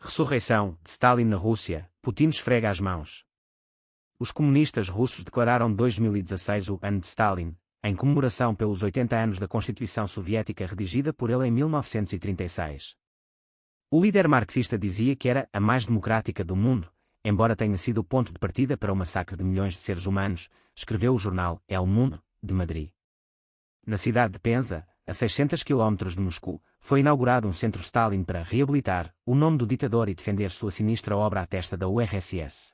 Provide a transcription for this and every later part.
Ressurreição de Stalin na Rússia, Putin esfrega as mãos. Os comunistas russos declararam 2016 o ano de Stalin, em comemoração pelos 80 anos da Constituição Soviética redigida por ele em 1936. O líder marxista dizia que era a mais democrática do mundo, embora tenha sido o ponto de partida para o massacre de milhões de seres humanos, escreveu o jornal El Mundo, de Madrid. Na cidade de Penza, a 600 km de Moscou, foi inaugurado um centro Stalin para reabilitar o nome do ditador e defender sua sinistra obra à testa da URSS.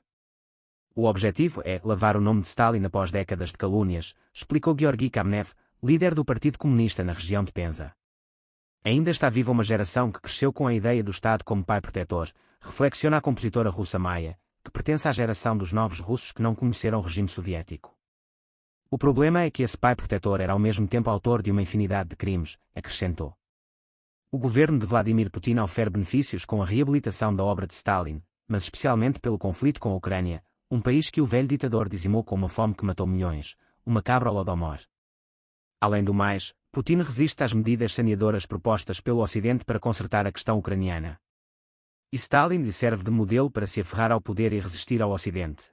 O objetivo é lavar o nome de Stalin após décadas de calúnias, explicou Georgy Kamenev, líder do Partido Comunista na região de Penza. Ainda está viva uma geração que cresceu com a ideia do Estado como pai protetor, reflexiona a compositora russa Maya, que pertence à geração dos novos russos que não conheceram o regime soviético. O problema é que esse pai protetor era ao mesmo tempo autor de uma infinidade de crimes, acrescentou. O governo de Vladimir Putin ofere benefícios com a reabilitação da obra de Stalin, mas especialmente pelo conflito com a Ucrânia, um país que o velho ditador dizimou com uma fome que matou milhões, uma cabra Holodomor. Além do mais, Putin resiste às medidas saneadoras propostas pelo Ocidente para consertar a questão ucraniana. E Stalin lhe serve de modelo para se aferrar ao poder e resistir ao Ocidente.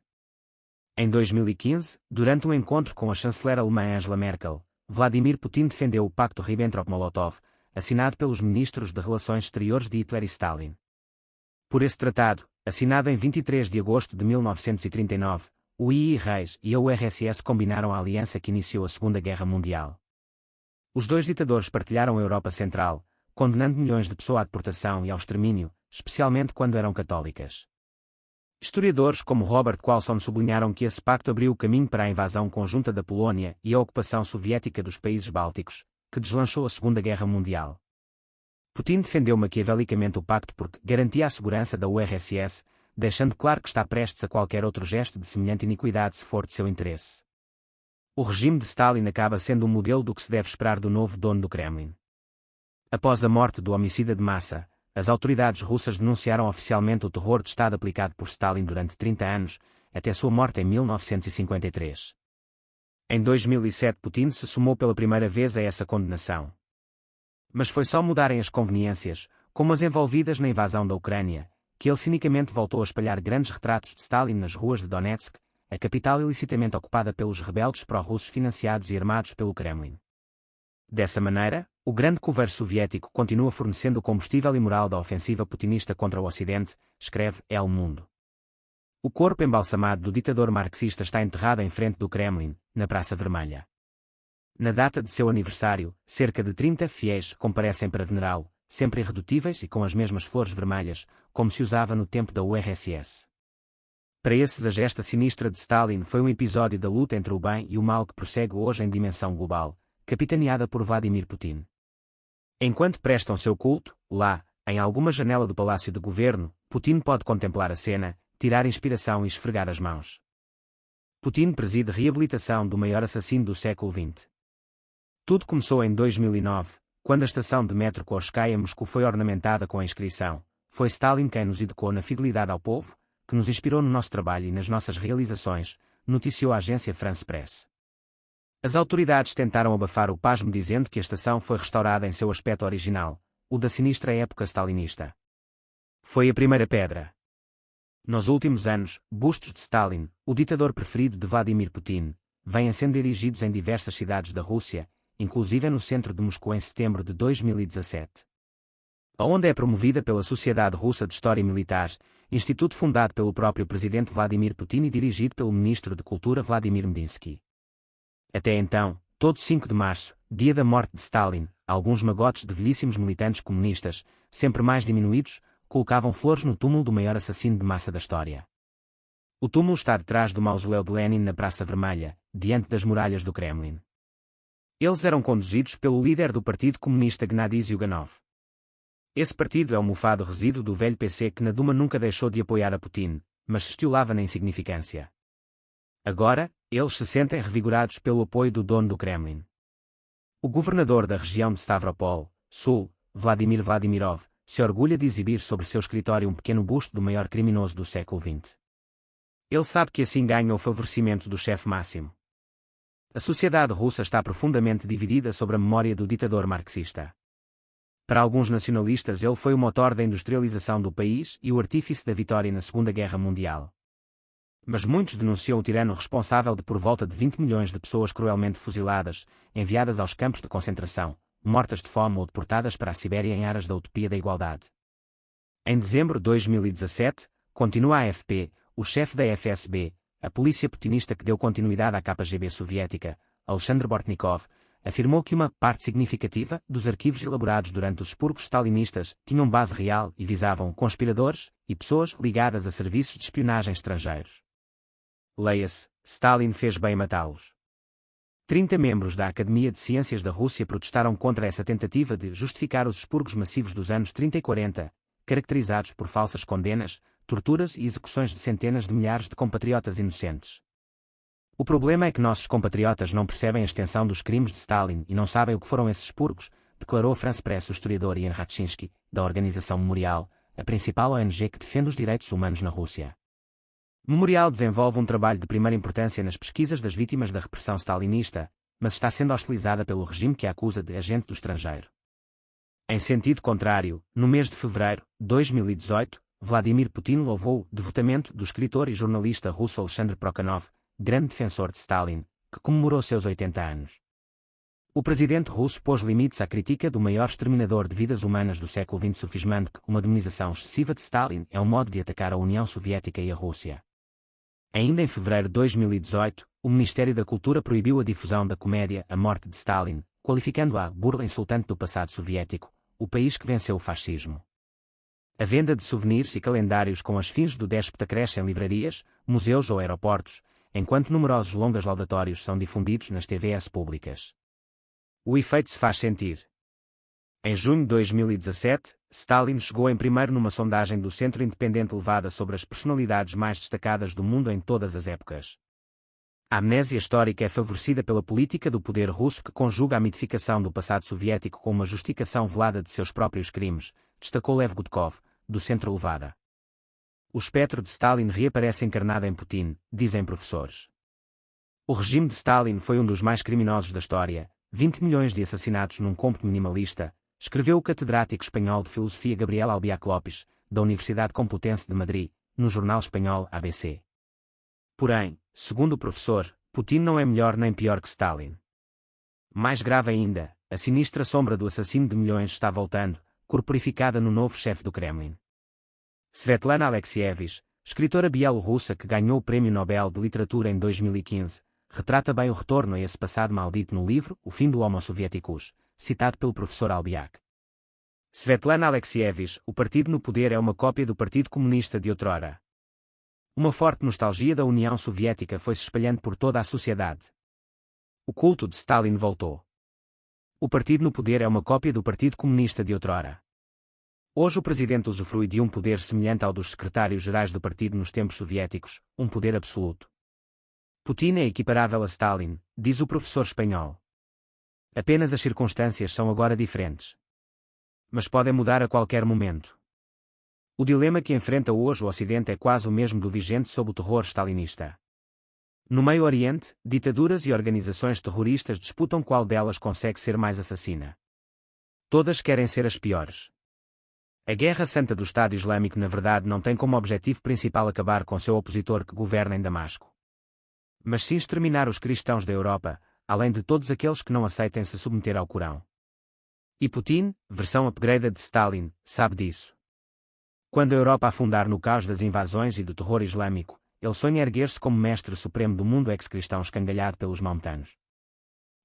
Em 2015, durante um encontro com a chanceler alemã Angela Merkel, Vladimir Putin defendeu o Pacto Ribbentrop-Molotov, assinado pelos ministros de Relações Exteriores de Hitler e Stalin. Por esse tratado, assinado em 23 de agosto de 1939, o II Reich e a URSS combinaram a aliança que iniciou a Segunda Guerra Mundial. Os dois ditadores partilharam a Europa Central, condenando milhões de pessoas à deportação e ao extermínio, especialmente quando eram católicas. Historiadores como Robert Qualson sublinharam que esse pacto abriu o caminho para a invasão conjunta da Polónia e a ocupação soviética dos países bálticos, que deslanchou a Segunda Guerra Mundial. Putin defendeu maquiavelicamente o pacto porque garantia a segurança da URSS, deixando claro que está prestes a qualquer outro gesto de semelhante iniquidade se for de seu interesse. O regime de Stalin acaba sendo um modelo do que se deve esperar do novo dono do Kremlin. Após a morte do homicida de massa, as autoridades russas denunciaram oficialmente o terror de Estado aplicado por Stalin durante 30 anos, até sua morte em 1953. Em 2007 Putin se sumou pela primeira vez a essa condenação. Mas foi só mudarem as conveniências, como as envolvidas na invasão da Ucrânia, que ele cinicamente voltou a espalhar grandes retratos de Stalin nas ruas de Donetsk, a capital ilicitamente ocupada pelos rebeldes pró-russos financiados e armados pelo Kremlin. Dessa maneira, o grande cover soviético continua fornecendo o combustível e moral da ofensiva putinista contra o Ocidente, escreve El Mundo. O corpo embalsamado do ditador marxista está enterrado em frente do Kremlin, na Praça Vermelha. Na data de seu aniversário, cerca de 30 fiéis comparecem para venerá-lo, sempre irredutíveis e com as mesmas flores vermelhas, como se usava no tempo da URSS. Para esses a gesta sinistra de Stalin foi um episódio da luta entre o bem e o mal que prossegue hoje em dimensão global, capitaneada por Vladimir Putin. Enquanto prestam seu culto, lá, em alguma janela do Palácio de Governo, Putin pode contemplar a cena, tirar inspiração e esfregar as mãos. Putin preside reabilitação do maior assassino do século XX. Tudo começou em 2009, quando a estação de metro Korskaya em Moscou foi ornamentada com a inscrição: "Foi Stalin quem nos educou na fidelidade ao povo, que nos inspirou no nosso trabalho e nas nossas realizações", noticiou a agência France Press. As autoridades tentaram abafar o pasmo dizendo que a estação foi restaurada em seu aspecto original, o da sinistra época stalinista. Foi a primeira pedra. Nos últimos anos, bustos de Stalin, o ditador preferido de Vladimir Putin, vêm sendo erigidos em diversas cidades da Rússia, inclusive no centro de Moscou em setembro de 2017. A onda é promovida pela Sociedade Russa de História Militar, instituto fundado pelo próprio presidente Vladimir Putin e dirigido pelo ministro de Cultura Vladimir Medinsky. Até então, todo 5 de março, dia da morte de Stalin, alguns magotes de velhíssimos militantes comunistas, sempre mais diminuídos, colocavam flores no túmulo do maior assassino de massa da história. O túmulo está detrás do mausoléu de Lenin na Praça Vermelha, diante das muralhas do Kremlin. Eles eram conduzidos pelo líder do Partido Comunista Gennady Zyuganov. Esse partido é o mofado resíduo do velho PC que na Duma nunca deixou de apoiar a Putin, mas se estiolava na insignificância. Agora, eles se sentem revigorados pelo apoio do dono do Kremlin. O governador da região de Stavropol, Sul, Vladimir Vladimirov, se orgulha de exibir sobre seu escritório um pequeno busto do maior criminoso do século XX. Ele sabe que assim ganha o favorecimento do chefe máximo. A sociedade russa está profundamente dividida sobre a memória do ditador marxista. Para alguns nacionalistas ele foi o motor da industrialização do país e o artífice da vitória na Segunda Guerra Mundial. Mas muitos denunciam o tirano responsável de por volta de 20 milhões de pessoas cruelmente fuziladas, enviadas aos campos de concentração, mortas de fome ou deportadas para a Sibéria em aras da utopia da igualdade. Em dezembro de 2017, continua a AFP, o chefe da FSB, a polícia putinista que deu continuidade à KGB soviética, Alexander Bortnikov, afirmou que uma parte significativa dos arquivos elaborados durante os expurgos stalinistas tinham base real e visavam conspiradores e pessoas ligadas a serviços de espionagem estrangeiros. Leia-se, Stalin fez bem matá-los. 30 membros da Academia de Ciências da Rússia protestaram contra essa tentativa de justificar os expurgos massivos dos anos 30 e 40, caracterizados por falsas condenas, torturas e execuções de centenas de milhares de compatriotas inocentes. O problema é que nossos compatriotas não percebem a extensão dos crimes de Stalin e não sabem o que foram esses expurgos, declarou a France Press o historiador Ian Raczynski, da Organização Memorial, a principal ONG que defende os direitos humanos na Rússia. Memorial desenvolve um trabalho de primeira importância nas pesquisas das vítimas da repressão stalinista, mas está sendo hostilizada pelo regime que a acusa de agente do estrangeiro. Em sentido contrário, no mês de fevereiro de 2018, Vladimir Putin louvou o devotamento do escritor e jornalista russo Alexander Prokhanov, grande defensor de Stalin, que comemorou seus 80 anos. O presidente russo pôs limites à crítica do maior exterminador de vidas humanas do século XX, afirmando que uma demonização excessiva de Stalin é um modo de atacar a União Soviética e a Rússia. Ainda em fevereiro de 2018, o Ministério da Cultura proibiu a difusão da comédia A Morte de Stalin, qualificando-a burla insultante do passado soviético, o país que venceu o fascismo. A venda de souvenirs e calendários com as fins do déspota cresce em livrarias, museus ou aeroportos, enquanto numerosos longas laudatórios são difundidos nas TVs públicas. O efeito se faz sentir. Em junho de 2017, Stalin chegou em primeiro numa sondagem do Centro Independente levada sobre as personalidades mais destacadas do mundo em todas as épocas. A amnésia histórica é favorecida pela política do poder russo que conjuga a mitificação do passado soviético com uma justificação velada de seus próprios crimes, destacou Lev Gudkov, do Centro Levada. O espectro de Stalin reaparece encarnado em Putin, dizem professores. O regime de Stalin foi um dos mais criminosos da história, 20 milhões de assassinatos num cômputo minimalista, escreveu o catedrático espanhol de filosofia Gabriel Albiac Lopes, da Universidade Complutense de Madrid, no jornal espanhol ABC. Porém, segundo o professor, Putin não é melhor nem pior que Stalin. Mais grave ainda, a sinistra sombra do assassino de milhões está voltando, corporificada no novo chefe do Kremlin. Svetlana Alexievich, escritora bielorrussa que ganhou o Prémio Nobel de Literatura em 2015, retrata bem o retorno a esse passado maldito no livro O Fim do Homo Soviéticos, citado pelo professor Albiac. Svetlana Alexievich, o partido no poder é uma cópia do Partido Comunista de outrora. Uma forte nostalgia da União Soviética foi se espalhando por toda a sociedade. O culto de Stalin voltou. O partido no poder é uma cópia do Partido Comunista de outrora. Hoje o presidente usufrui de um poder semelhante ao dos secretários-gerais do partido nos tempos soviéticos, um poder absoluto. Putin é equiparável a Stalin, diz o professor espanhol. Apenas as circunstâncias são agora diferentes. Mas podem mudar a qualquer momento. O dilema que enfrenta hoje o Ocidente é quase o mesmo do vigente sob o terror stalinista. No Meio Oriente, ditaduras e organizações terroristas disputam qual delas consegue ser mais assassina. Todas querem ser as piores. A Guerra Santa do Estado Islâmico na verdade não tem como objetivo principal acabar com seu opositor que governa em Damasco. Mas sim exterminar os cristãos da Europa, além de todos aqueles que não aceitem se submeter ao Corão. E Putin, versão upgraded de Stalin, sabe disso. Quando a Europa afundar no caos das invasões e do terror islâmico, ele sonha erguer-se como mestre supremo do mundo ex-cristão escangalhado pelos maometanos.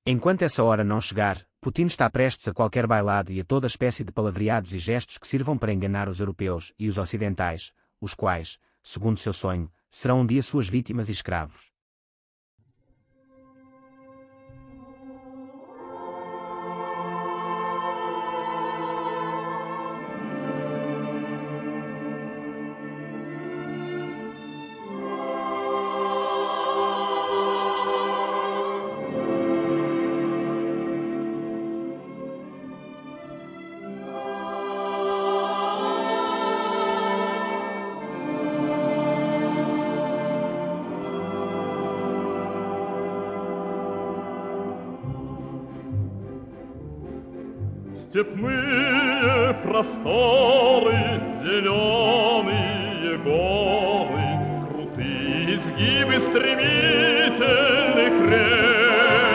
Enquanto essa hora não chegar, Putin está prestes a qualquer bailado e a toda espécie de palavreados e gestos que sirvam para enganar os europeus e os ocidentais, os quais, segundo seu sonho, serão um dia suas vítimas e escravos. Степные просторы, зеленые горы, крутые изгибы стремительных рек,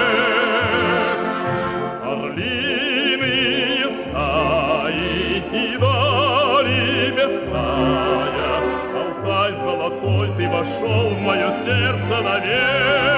орлиные стаи и дали без края. Алтай золотой, ты вошел в мое сердце навек.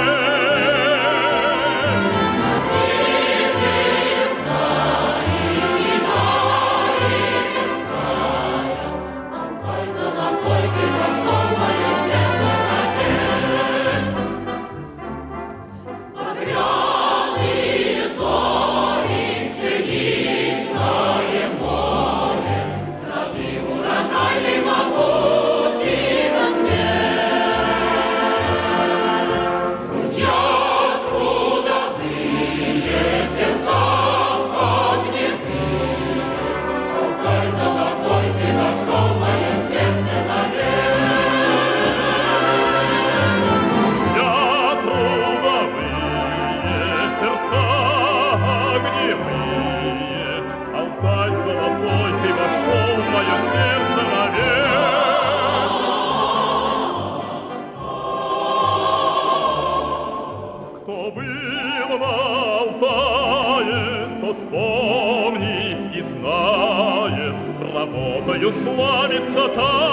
Алтай золотой, ты вошел в мое сердце навек. Кто был на Алтае, тот помнит и знает, работою славится там.